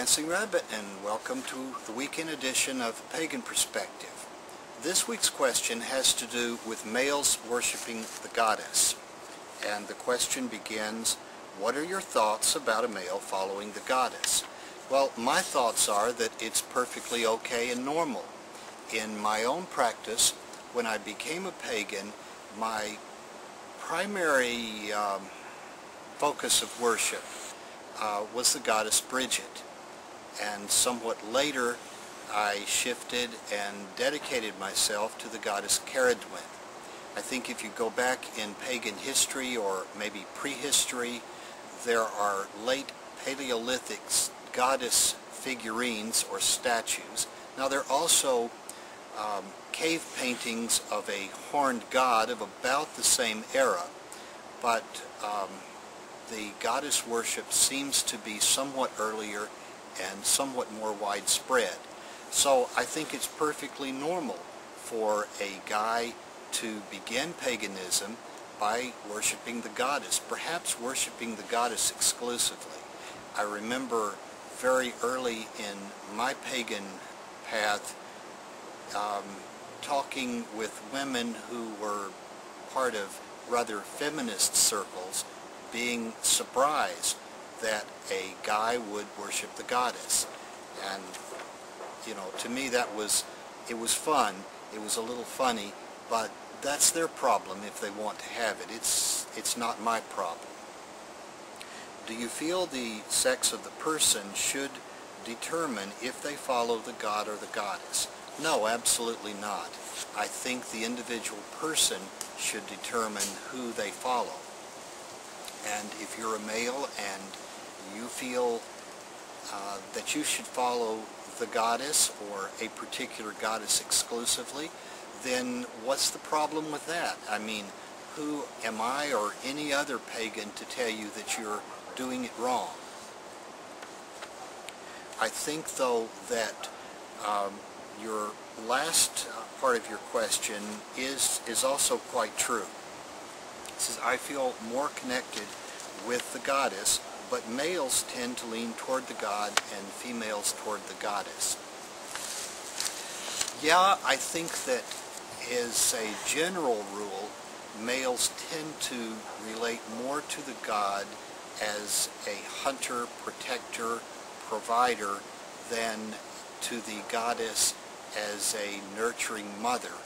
Dancing Rabbit, and welcome to the weekend edition of Pagan Perspective. This week's question has to do with males worshiping the goddess. And the question begins, what are your thoughts about a male following the goddess? Well, my thoughts are that it's perfectly okay and normal. In my own practice, when I became a pagan, my primary focus of worship was the goddess Bridget, and somewhat later I shifted and dedicated myself to the goddess Caradwin. I think if you go back in pagan history or maybe prehistory, there are late Paleolithic goddess figurines or statues. Now there are also cave paintings of a horned god of about the same era, but the goddess worship seems to be somewhat earlier and somewhat more widespread. So I think it's perfectly normal for a guy to begin paganism by worshiping the goddess, perhaps worshiping the goddess exclusively. I remember very early in my pagan path talking with women who were part of rather feminist circles, being surprised that a guy would worship the goddess. And you know, to me it was fun, it was a little funny, but that's their problem if they want to have it. It's not my problem. Do you feel the sex of the person should determine if they follow the god or the goddess? No, absolutely not. I think the individual person should determine who they follow. And if you're a male and you feel that you should follow the goddess or a particular goddess exclusively, then what's the problem with that? I mean, who am I or any other pagan to tell you that you're doing it wrong? I think, though, that your last part of your question is also quite true. It says, I feel more connected with the goddess, but males tend to lean toward the god and females toward the goddess. Yeah, I think that as a general rule, males tend to relate more to the god as a hunter, protector, provider than to the goddess as a nurturing mother.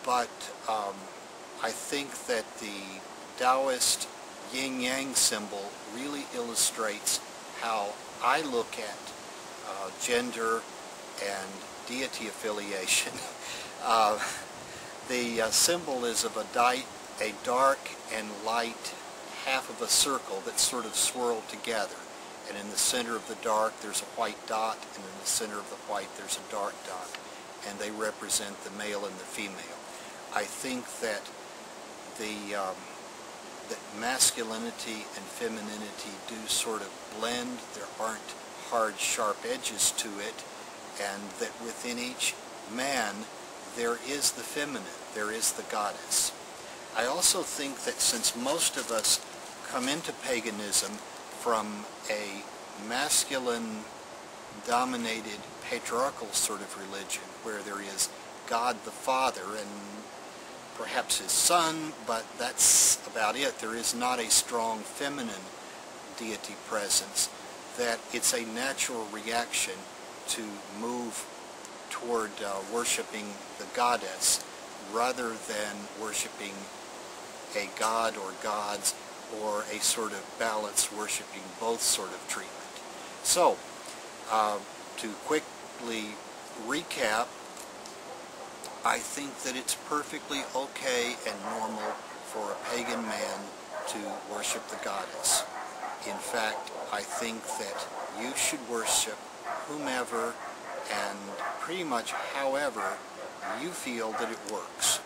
But I think that the Taoist yin-yang symbol really illustrates how I look at gender and deity affiliation. The symbol is of a dark and light half of a circle that's sort of swirled together. And in the center of the dark there's a white dot, and in the center of the white there's a dark dot. And they represent the male and the female. I think that that masculinity and femininity do sort of blend. There aren't hard, sharp edges to it, and that within each man there is the feminine, there is the goddess. I also think that since most of us come into paganism from a masculine-dominated, patriarchal sort of religion, where there is God the Father and perhaps his son, but that's about it. There is not a strong feminine deity presence, that it's a natural reaction to move toward worshiping the goddess rather than worshiping a god or gods, or a sort of balance worshiping both sort of treatment. So, to quickly recap, I think that it's perfectly okay and normal for a pagan man to worship the goddess. In fact, I think that you should worship whomever and pretty much however you feel that it works.